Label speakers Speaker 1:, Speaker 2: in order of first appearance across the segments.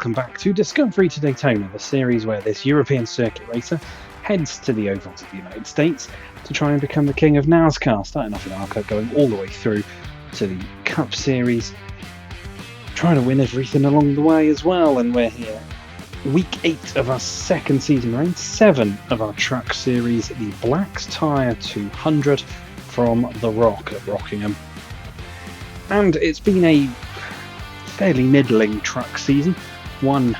Speaker 1: welcome back to Discovery to Daytona, the series where this European circuit racer heads to the ovals of the United States to try and become the king of NASCAR, starting off in ARCA, going all the way through to the Cup Series, trying to win everything along the way as well. And we're here, week 8 of our second season race, 7 of our Truck Series, the Black's Tyre 200 from the Rock at Rockingham. And it's been a fairly middling truck season, one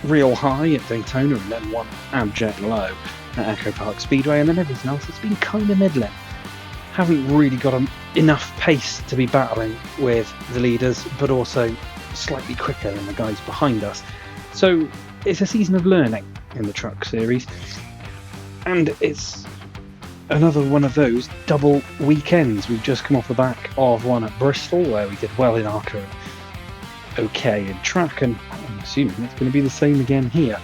Speaker 1: real high at Daytona and then one abject low at Echo Park Speedway, and then everything else has been kind of middling. Haven't really got enough pace to be battling with the leaders, but also slightly quicker than the guys behind us. So it's a season of learning in the Truck Series, and it's another one of those double weekends. We've just come off the back of one at Bristol where we did well in ARCA and okay in Truck, and I'm assuming it's going to be the same again here.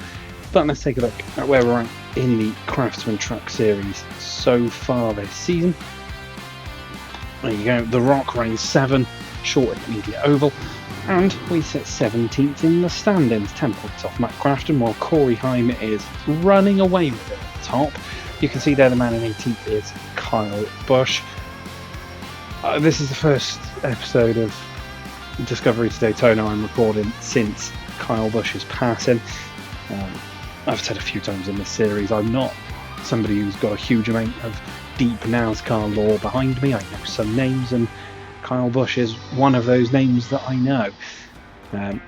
Speaker 1: But let's take a look at where we're at in the Craftsman Truck Series so far this season. There you go, the Rock ran 7, short intermediate oval, and we sit 17th in the standings, 10 points off Matt Crafton, while Corey Heim is running away with it at the top. You can see there the man in 18th is Kyle Busch. This is the first episode of Discovery to Daytona I'm recording since Kyle Busch's passing. I've said a few times in this series, I'm not somebody who's got a huge amount of deep NASCAR lore behind me. I know some names, and Kyle Busch is one of those names that I know.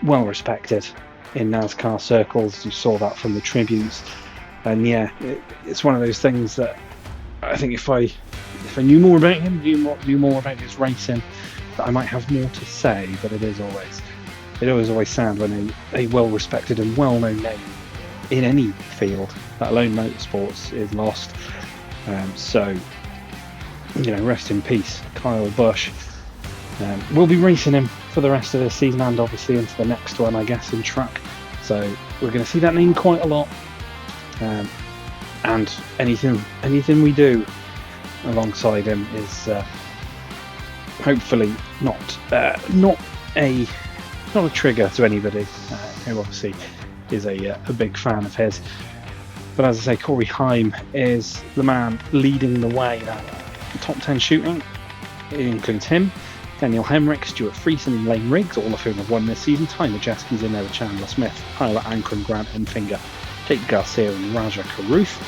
Speaker 1: Well respected in NASCAR circles, you saw that from the tributes. And yeah, it's one of those things that I think if I knew more about him, knew more about his racing, that I might have more to say. But it is always sad when a well-respected and well-known name in any field, let alone motorsports, is lost. So, rest in peace, Kyle Busch. We'll be racing him for the rest of this season and obviously into the next one, I guess, in Truck. So we're going to see that name quite a lot. And anything we do alongside him is hopefully not a trigger to anybody who obviously is a big fan of his. But as I say, Corey Heim is the man leading the way in top 10 shooting. It includes him, Daniel Hemrick, Stuart Friesen and Lane Riggs, all of whom have won this season. Ty Majeski's in there with Chandler Smith, Tyler Ankrum, Grant Enfinger, Jake Garcia and Raja Caruth.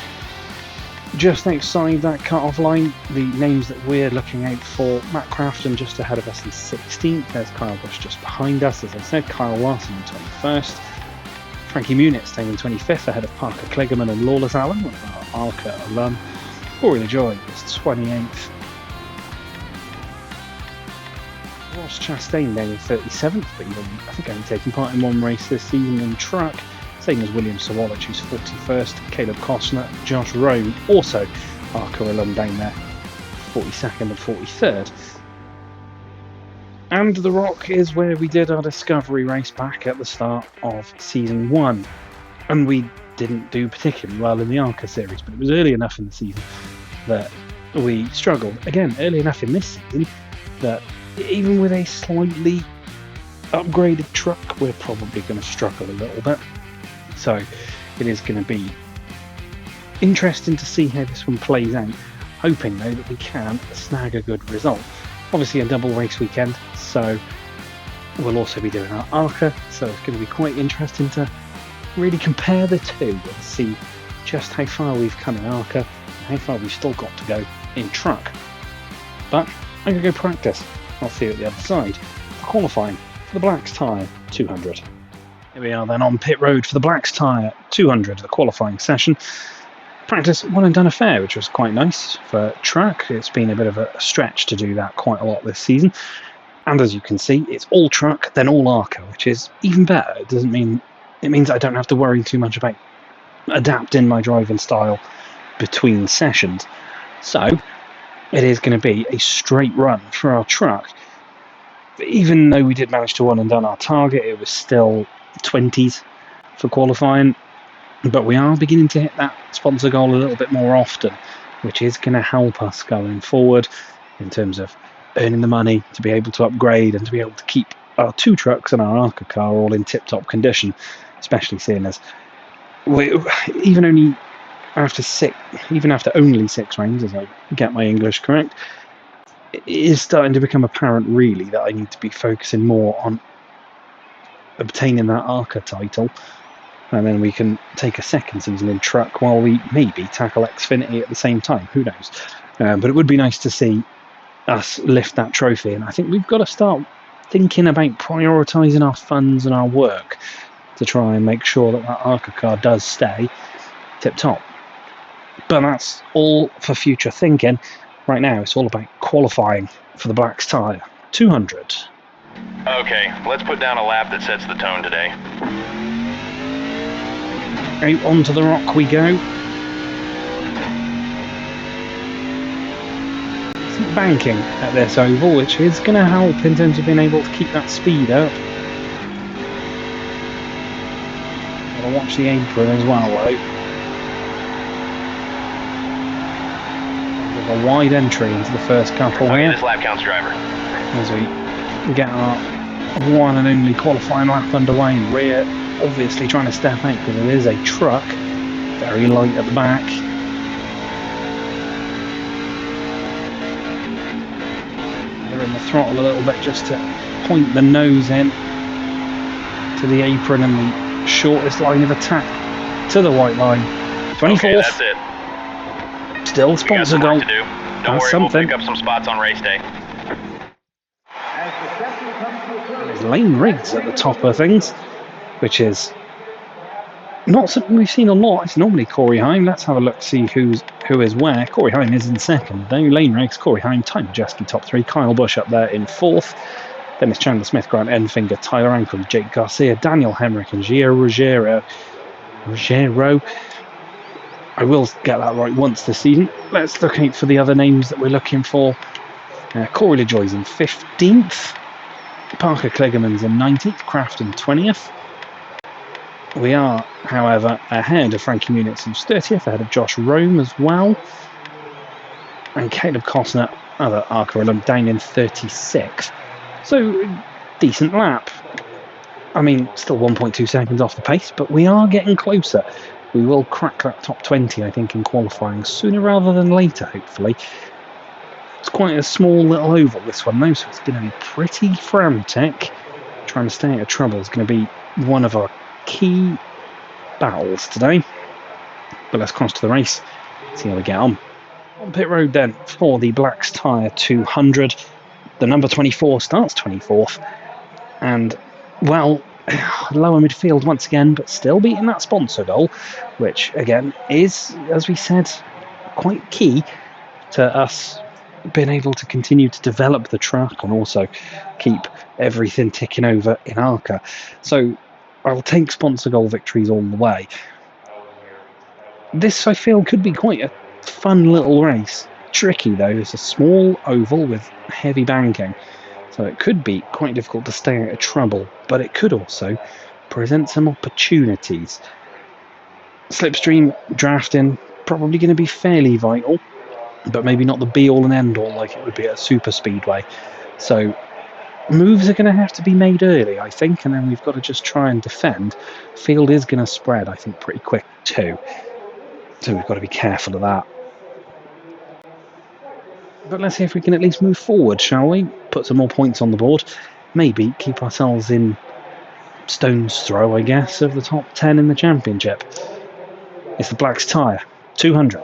Speaker 1: Just outside that cut-off line, the names that we're looking out for: Matt Crafton just ahead of us in 16th, there's Kyle Busch just behind us, as I said, Kyle Larson in 21st, Frankie Muniz staying in 25th ahead of Parker Kligerman and Lawless Allen, one of our ARCA alum. Corey LaJoy is 28th, Ross Chastain then in 37th, but I think only taking part in one race this season in Truck. Same as William Sawalich, who's 41st, Caleb Costner, Josh Rowe, also ARCA alum down there, 42nd and 43rd. And the Rock is where we did our Discovery race back at the start of Season 1. And we didn't do particularly well in the ARCA series, but it was early enough in the season that we struggled. Again, early enough in this season that even with a slightly upgraded truck, we're probably going to struggle a little bit. So it is going to be interesting to see how this one plays out, hoping though that we can snag a good result. Obviously a double race weekend, so we'll also be doing our ARCA, so it's going to be quite interesting to really compare the two and see just how far we've come in ARCA and how far we've still got to go in Truck. But I'm going to go practice. I'll see you at the other side for qualifying for the Black's Tyre 200. Here we are then on pit road for the Black's Tyre 200, the qualifying session. Practice one and done affair, which was quite nice for Truck. It's been a bit of a stretch to do that quite a lot this season. And as you can see, it's all Truck, then all ARCA, which is even better. It means I don't have to worry too much about adapting my driving style between sessions. So it is going to be a straight run for our Truck. Even though we did manage to one and done our target, it was still 20s for qualifying, but we are beginning to hit that sponsor goal a little bit more often, which is going to help us going forward in terms of earning the money to be able to upgrade and to be able to keep our two trucks and our ARCA car are all in tip-top condition, especially seeing as even after only 6 rounds, as I get my English correct, it is starting to become apparent really that I need to be focusing more on obtaining that ARCA title, and then we can take a second season in truck while we maybe tackle Xfinity at the same time. Who knows? But it would be nice to see us lift that trophy, and I think we've got to start thinking about prioritising our funds and our work to try and make sure that that ARCA car does stay tip-top. But that's all for future thinking. Right now, it's all about qualifying for the Black's tyre. 200.
Speaker 2: Okay, let's put down a lap that sets the tone today.
Speaker 1: Out onto the rock we go. Some banking at this oval, which is going to help in terms of being able to keep that speed up. Gotta watch the apron as well, though. With a wide entry into the first couple here.
Speaker 2: This lap counts, driver.
Speaker 1: As we get our one and only qualifying lap underway, we're obviously trying to step out because it is a truck, very light at the back. They're in the throttle a little bit just to point the nose in to the apron and the shortest line of attack to the white line. 24th.
Speaker 2: Okay, that's it.
Speaker 1: Still sponsor goal.
Speaker 2: Don't
Speaker 1: That's
Speaker 2: worry,
Speaker 1: something.
Speaker 2: we'll pick up some spots on race day.
Speaker 1: There's Lane Riggs at the top of things, which is not something we've seen a lot. It's normally Corey Heim. Let's have a look, see who is where. Corey Heim is in second, though. Lane Riggs, Corey Heim, Ty Majeski top 3, Kyle Busch up there in 4th. Then it's Chandler Smith, Grant Enfinger, Tyler Ankrum, Jake Garcia, Daniel Hemrick, and Gio Ruggiero. I will get that right once this season. Let's look out for the other names that we're looking for. Corey LaJoy's in 15th. Parker Kligerman's in 19th. Crafton 20th. We are, however, ahead of Frankie Muniz, who's 30th, ahead of Josh Rome as well. And Caleb Costner, other ARCA alum, down in 36th. So, decent lap. I mean, still 1.2 seconds off the pace, but we are getting closer. We will crack that top 20, I think, in qualifying sooner rather than later, hopefully. It's quite a small little oval, this one, though, so it's going to be pretty frantic. Trying to stay out of trouble is going to be one of our key battles today. But let's cross to the race, see how we get on. On pit road, then, for the Black's Tyre 200. The number 24 starts 24th. And, well, lower midfield once again, but still beating that sponsor goal, which again is, as we said, quite key to us being able to continue to develop the truck and also keep everything ticking over in ARCA. So I'll take sponsor goal victories all the way. This, I feel, could be quite a fun little race. Tricky though, it's a small oval with heavy banking. So it could be quite difficult to stay out of trouble, but it could also present some opportunities. Slipstream drafting, probably going to be fairly vital, but maybe not the be-all and end-all like it would be at a super speedway. So moves are going to have to be made early, I think, and then we've got to just try and defend. Field is going to spread, I think, pretty quick too. So we've got to be careful of that. But let's see if we can at least move forward, shall we? Put some more points on the board. Maybe keep ourselves in stone's throw, I guess, of the top 10 in the championship. It's the Black's Tyre 200.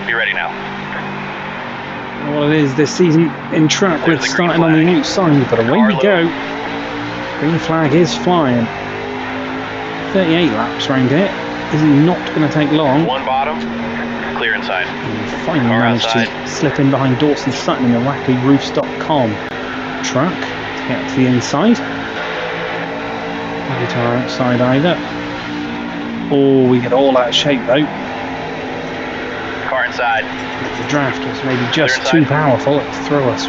Speaker 2: Be ready now.
Speaker 1: What it is this season in truck, we're starting on the outside, but away we go. Green flag is flying. 38 laps round here. Is not going to take long.
Speaker 2: One bottom, clear inside.
Speaker 1: And finally managed to slip in behind Dawson Sutton in the WackyRoofs.com truck to get to the inside. Maybe to our outside either. Oh, we get all out of shape though.
Speaker 2: Car inside.
Speaker 1: The draft was maybe just too powerful. It threw us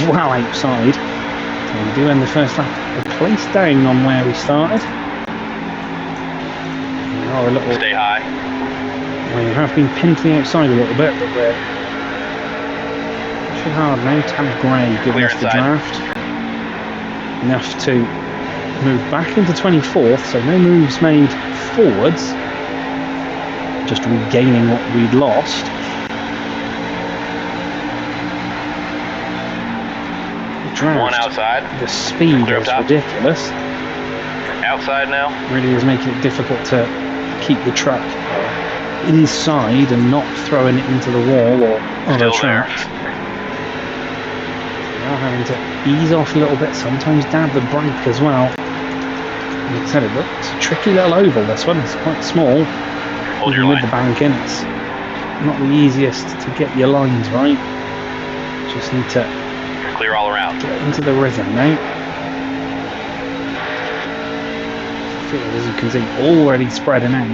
Speaker 1: well outside. So we do end the first lap a place down on where we started. We are a little.
Speaker 2: Stay high.
Speaker 1: We have been pinned to the outside a little bit, but we're pushing hard now. Tam Gray giving us the draft. enough to move back into 24th, so no moves made forwards, just regaining what we'd lost. The draft,
Speaker 2: one outside.
Speaker 1: the speed
Speaker 2: Clear up
Speaker 1: is
Speaker 2: top.
Speaker 1: ridiculous.
Speaker 2: Outside now.
Speaker 1: Really is making it difficult to keep the truck inside and not throwing it into the wall or other
Speaker 2: Still there.
Speaker 1: trucks. Now having to ease off a little bit, sometimes dab the brake as well. Like I said, it looks a tricky little oval, this one. It's quite small.
Speaker 2: Hold your
Speaker 1: With
Speaker 2: line.
Speaker 1: the bank in, it's not the easiest to get your lines right. Just need to
Speaker 2: Clear all around.
Speaker 1: get into the rhythm now. Field, as you can see, already spreading out.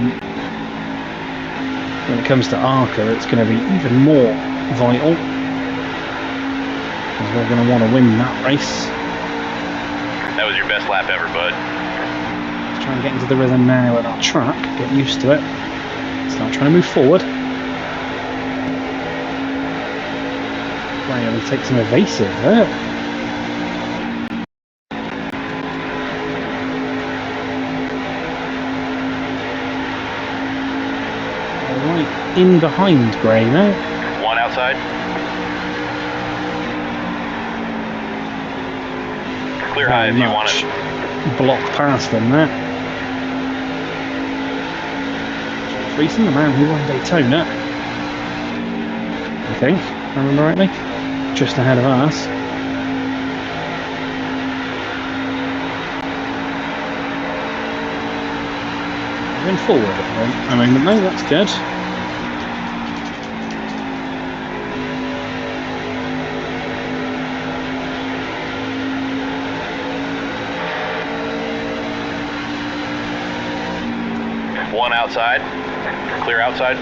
Speaker 1: When it comes to ARCA, it's going to be even more vital, because we're going to want to win that race.
Speaker 2: That was your best lap ever, bud.
Speaker 1: Let's try and get into the rhythm now with our truck, get used to it. Start trying to move forward. Really take some evasive there. Right in behind Gray now.
Speaker 2: One outside. Clear high if you want it.
Speaker 1: Block past them there. Recent, the man who won Daytona, I think, if I remember rightly, just ahead of us. Moving forward at the moment though, that's good.
Speaker 2: One outside. Clear outside.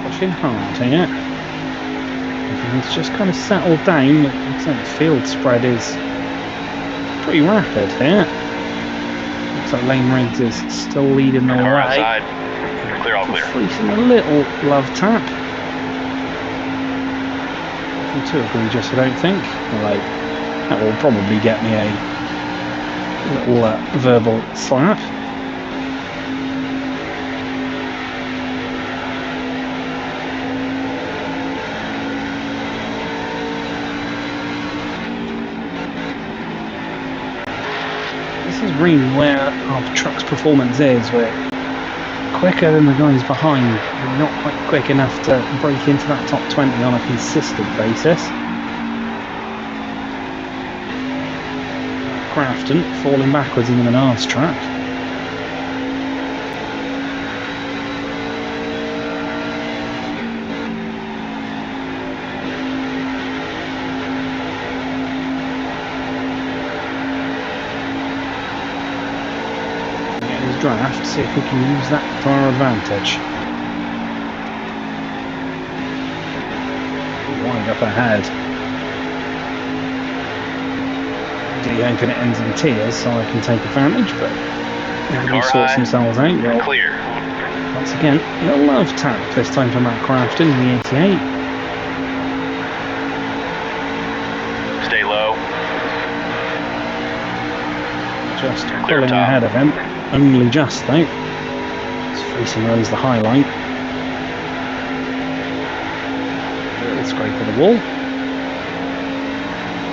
Speaker 1: Pushing hard here. It's just kind of settled down. The field spread is pretty rapid here. Looks like Lane Riggs is still leading the way.
Speaker 2: Car outside. Clear, all clear.
Speaker 1: Facing a little love tap. Nothing too egregious, I don't think. Although that will probably get me a little verbal slap. This is really where our truck's performance is. We're quicker than the guys behind. We're not quite quick enough to break into that top 20 on a consistent basis. Craftsman falling backwards in the Menards track. Draft, see if we can use that to our advantage. Wide up ahead. Really hoping it ends in tears so I can take advantage, but everybody sorts themselves out. Well,
Speaker 2: clear.
Speaker 1: Once again, a love tap this time for Matt Crafton in the 88.
Speaker 2: Stay low.
Speaker 1: Just
Speaker 2: Clear
Speaker 1: pulling
Speaker 2: top.
Speaker 1: ahead of him. Only just though. It's facing Rose the high line. Little scrape of the wall.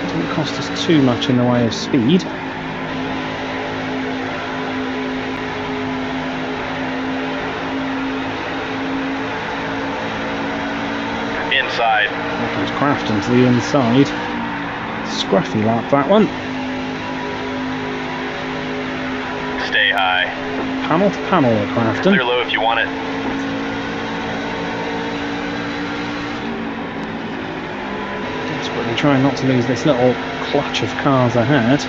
Speaker 1: Didn't cost us too much in the way of speed.
Speaker 2: Inside.
Speaker 1: There comes Crafton to the inside. Scruffy lap that one.
Speaker 2: Stay high.
Speaker 1: Panel to panel with Crafton.
Speaker 2: Clear low if you want it.
Speaker 1: Desperately trying not to lose this little clutch of cars ahead.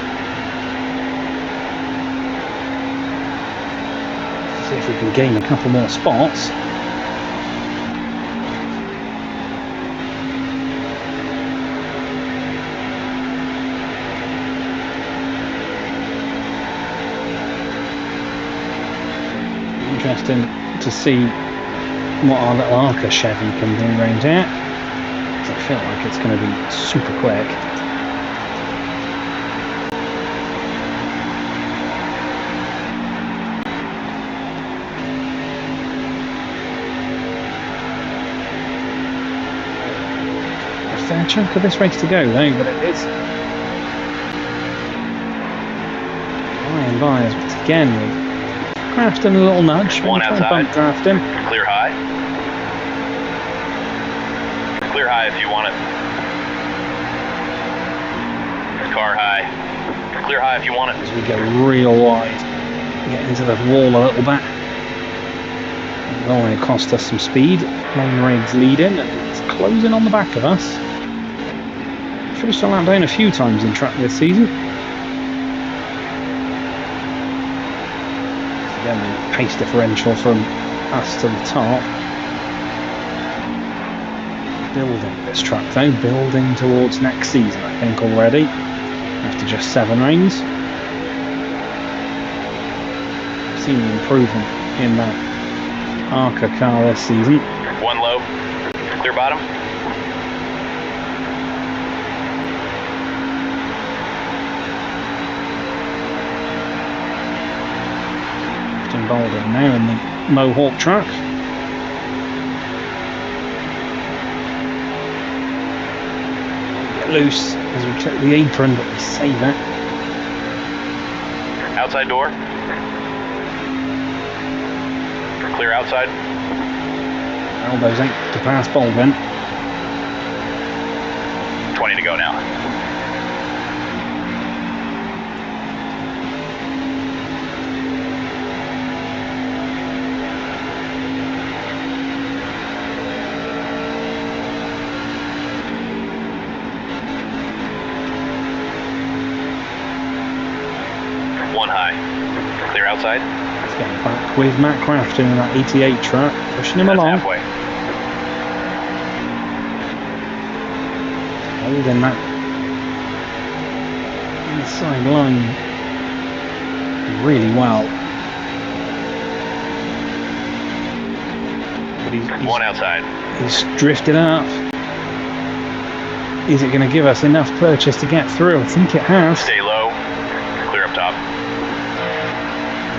Speaker 1: See if we can gain a couple more spots. interesting to see what our little ARCA Chevy can do around here. I feel like it's going to be super quick. A fair chunk of this race to go though, but it is by and by as again with Crafton a little nudge.
Speaker 2: One
Speaker 1: Try and
Speaker 2: outside.
Speaker 1: bump draft him.
Speaker 2: Clear high. Clear high if you want it. Car high. Clear high if you want it.
Speaker 1: As we go real wide, get into the wall a little bit. It will only cost us some speed. Main rig's leading and it's closing on the back of us. Finished a lap down a few times in track this season. Again, the pace differential from us to the top. Building this truck though, building towards next season I think already, after just 7 rains. I've seen the improvement in that ARCA car this season.
Speaker 2: One low. Clear bottom.
Speaker 1: Boulder now in the Mohawk truck. Get loose as we clip the apron, but we save it.
Speaker 2: Outside door. Clear outside.
Speaker 1: Elbows out to pass Baldwin.
Speaker 2: 20 to go now. One high. Clear outside.
Speaker 1: Let's get back with Matt Crafton in that 88 truck, pushing him
Speaker 2: That's
Speaker 1: along.
Speaker 2: halfway.
Speaker 1: Holding that inside line really well. But
Speaker 2: One outside.
Speaker 1: he's drifted up. Is it going to give us enough purchase to get through? I think it has.
Speaker 2: Stay low. Clear up top.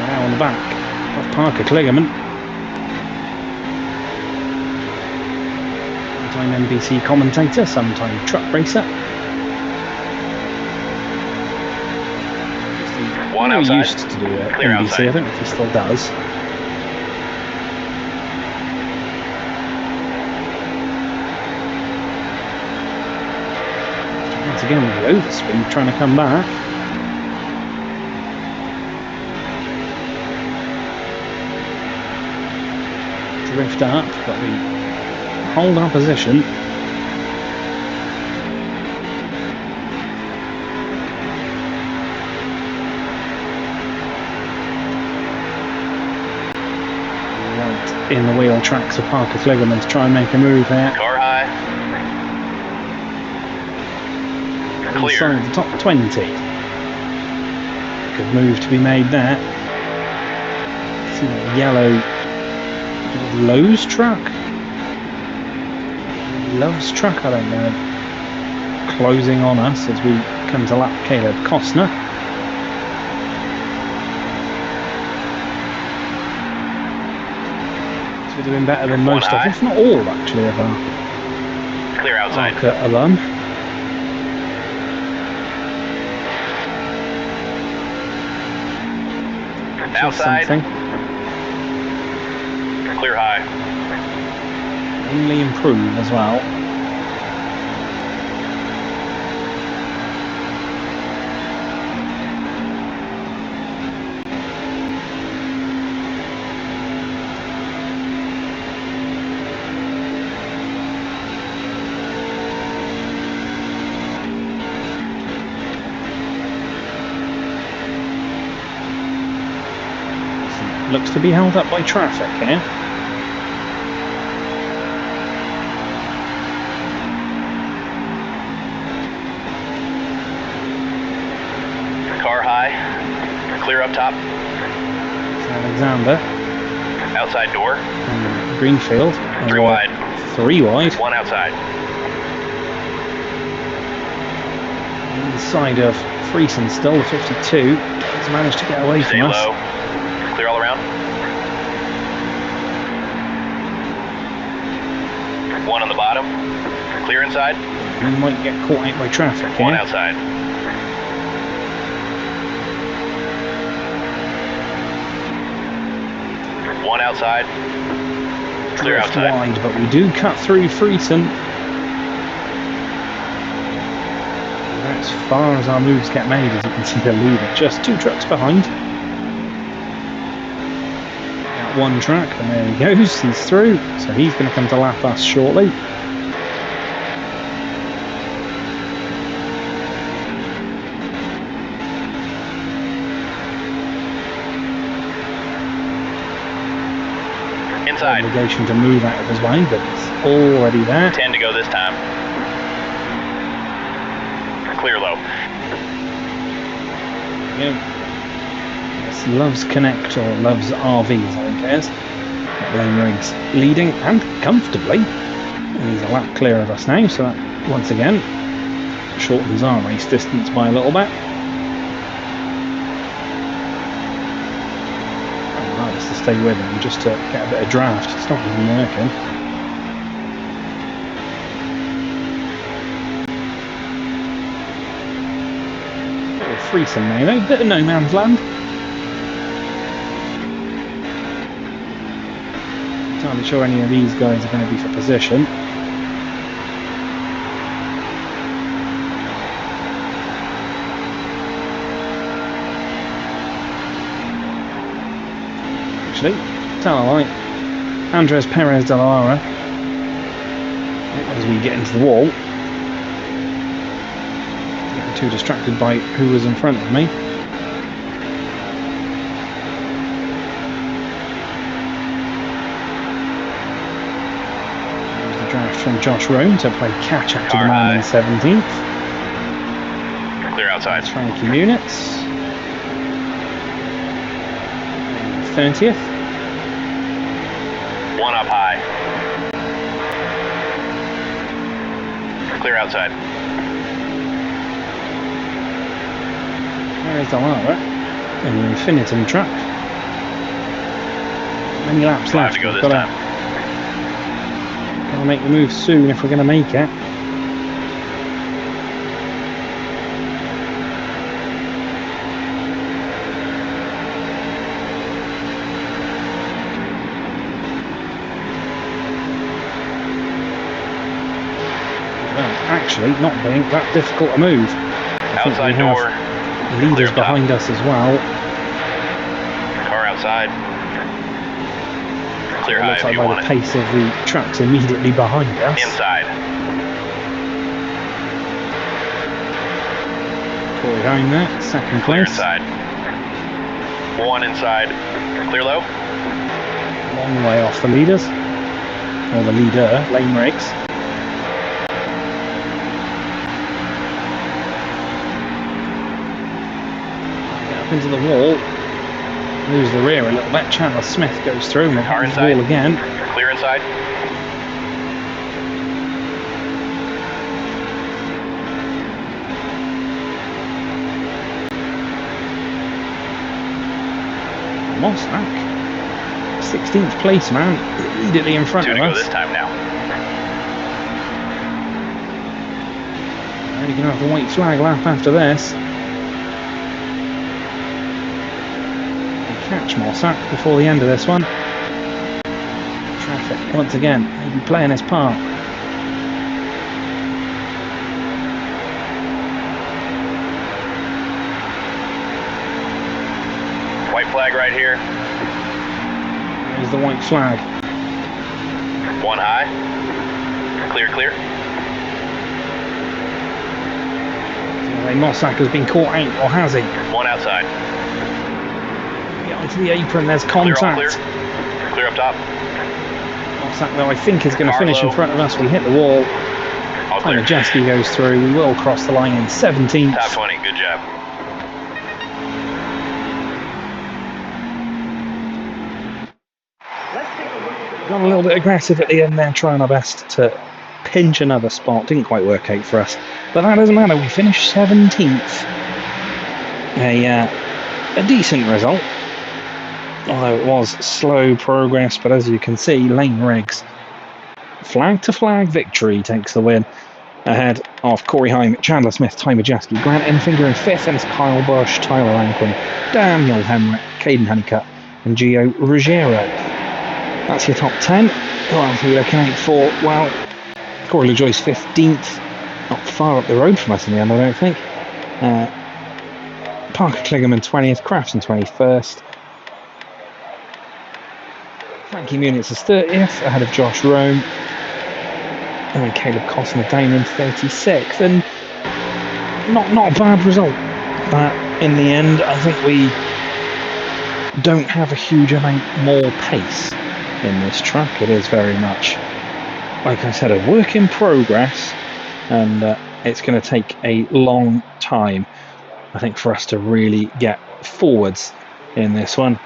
Speaker 1: Now on the back of Parker Kligerman. Sometime NBC commentator, sometime truck racer.
Speaker 2: One
Speaker 1: He
Speaker 2: outside.
Speaker 1: used to do
Speaker 2: Clear
Speaker 1: NBC,
Speaker 2: outside.
Speaker 1: I don't know if he still does. Once again with the overspeed trying to come back. Drift up, but we hold our position. Right in the wheel tracks of Parker Kligerman to try and make a move there.
Speaker 2: Car high. Clear.
Speaker 1: Inside the top 20. Good move to be made there. See that yellow Lowe's truck? Love's truck, I don't know. Closing on us as we come to lap Caleb Costner. So we're doing better than most of, if not all actually, of our
Speaker 2: Clear outside.
Speaker 1: ARCA alum.
Speaker 2: Outside.
Speaker 1: Something.
Speaker 2: Clear high.
Speaker 1: Only improve as well. Looks to be held up by traffic here.
Speaker 2: Car high. Clear up top.
Speaker 1: It's Alexander.
Speaker 2: outside door.
Speaker 1: Greenfield.
Speaker 2: 3 wide.
Speaker 1: 3 wide.
Speaker 2: 1 outside.
Speaker 1: On the side of Friesen still, the 52. Has managed to get away
Speaker 2: Stay
Speaker 1: from us.
Speaker 2: low. Clear all around. 1 on the bottom. Clear inside.
Speaker 1: We might get caught out by traffic here.
Speaker 2: 1 outside. One outside. Clear
Speaker 1: Drift
Speaker 2: outside.
Speaker 1: wide, but we do cut through Friesen. As far as our moves get made, as you can see the leader just 2 trucks behind. That 1 truck, and there he goes, he's through, so he's going to come to lap us shortly.
Speaker 2: Inside.
Speaker 1: Obligation to move out of his way, but it's already there.
Speaker 2: 10 to go this time. Clear low.
Speaker 1: Yes, Loves Connect, or Loves RVs, I think it is. Lane Riggs leading, and comfortably. And he's a lap clear of us now, so that, once again, shortens our race distance by a little bit. To stay with him just to get a bit of draft. It's not even working. Little Friesen now though, bit of no man's land. Not entirely sure any of these guys are going to be for position. Tell a light. Andres Perez de Lara. As we get into the wall. Getting too distracted by who was in front of me. There's the draft from Josh Rohn to play catch up to the man in 17th.
Speaker 2: Clear outside.
Speaker 1: That's Frankie Munitz. 30th.
Speaker 2: 1 up high. Clear outside.
Speaker 1: There's the Lara in the Infinitum truck. Many laps left.
Speaker 2: To go this
Speaker 1: Got
Speaker 2: time.
Speaker 1: to make the move soon if we're going to make it. Actually not being that difficult a move.
Speaker 2: Outside door.
Speaker 1: Leaders behind us as well.
Speaker 2: Car outside. Clear high
Speaker 1: Looks
Speaker 2: if
Speaker 1: like
Speaker 2: you
Speaker 1: by
Speaker 2: want
Speaker 1: the
Speaker 2: it.
Speaker 1: pace of the trucks immediately behind us.
Speaker 2: Inside.
Speaker 1: Pauly going there, second
Speaker 2: Clear
Speaker 1: place.
Speaker 2: inside. 1 inside. Clear low.
Speaker 1: Long way off the leaders. Or the leader, Lane Riggs. Into the wall, lose the rear a little bit. Chandler Smith goes through and
Speaker 2: Car
Speaker 1: hits the
Speaker 2: inside.
Speaker 1: wall again.
Speaker 2: Clear inside.
Speaker 1: Mossack, 16th place man, immediately in front
Speaker 2: 2
Speaker 1: of
Speaker 2: to go
Speaker 1: us.
Speaker 2: this time now.
Speaker 1: Only going to have the white flag lap after this. Catch Mossack before the end of this one. Traffic once again, maybe playing his part.
Speaker 2: White flag right here.
Speaker 1: There's the white flag.
Speaker 2: 1 high. Clear, clear.
Speaker 1: Mossack has been caught out, or has he?
Speaker 2: 1 outside.
Speaker 1: Onto the apron, there's
Speaker 2: Clear, all
Speaker 1: contact.
Speaker 2: clear. Clear up top.
Speaker 1: Mossack, though, I think is going to
Speaker 2: Car
Speaker 1: finish
Speaker 2: low.
Speaker 1: in front of us. We hit the wall.
Speaker 2: All clear.
Speaker 1: Majeski goes through. We will cross the line in 17th.
Speaker 2: Top 20, good job.
Speaker 1: got a little bit aggressive at the end there, trying our best to pinch another spot. Didn't quite work out for us, but that doesn't matter. We finished 17th. A decent result, although it was slow progress. But as you can see, Lane Riggs, flag to flag victory, takes the win ahead of Corey Heim, Chandler Smith, Ty Majeski, Grant Enfinger in 5th, and it's Kyle Bush, Tyler Lanquin, Daniel Hemrick, Caden Honeycutt, and Gio Ruggiero. That's your top 10. Who else are we looking out for? Well, Corey LaJoy's 15th, not far up the road from us in the end, I don't think. Parker Kligerman 20th, Craftsman 21st. Frankie Munitz is 30th, ahead of Josh Rome. And then Caleb Costner down in 36th. And not a bad result. But in the end, I think we don't have a huge amount more pace in this truck. It is very much, like I said, a work in progress. And it's going to take a long time, I think, for us to really get forwards in this one,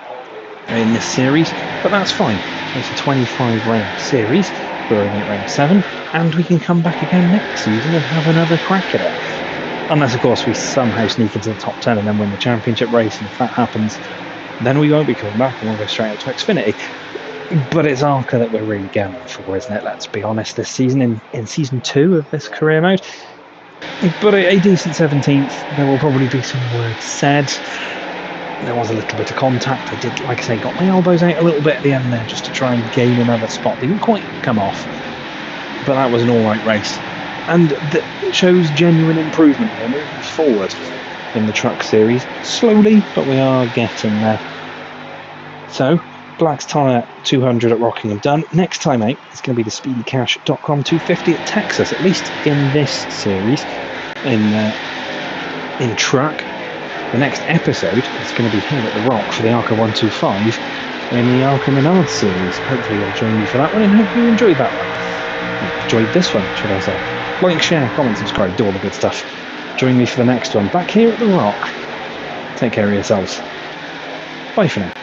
Speaker 1: in this series. But that's fine. It's a 25 round series. We're only at round 7, and we can come back again next season and have another crack at it. Unless, of course, we somehow sneak into the top 10 and then win the championship race, and if that happens, then we won't be coming back and we'll go straight up to Xfinity. But it's ARCA that we're really gambling for, isn't it? Let's be honest, this season, in season 2 of this career mode. But a decent 17th, there will probably be some words said. There was a little bit of contact. I did, like I say, got my elbows out a little bit at the end there just to try and gain another spot. Didn't quite come off, but that was an alright race. And it shows genuine improvement here, moving forward in the truck series. Slowly, but we are getting there. So, Black's Tyre 200 at Rockingham done. Next time out, it's going to be the SpeedyCash.com 250 at Texas, at least in this series, in truck. The next episode is going to be here at the Rock for the ARCA 125 in the ARCA Menard series. Hopefully you'll join me for that one, and hope you enjoyed that one. Enjoyed this one, should I say. Like, share, comment, subscribe, do all the good stuff. Join me for the next one, back here at the Rock. Take care of yourselves. Bye for now.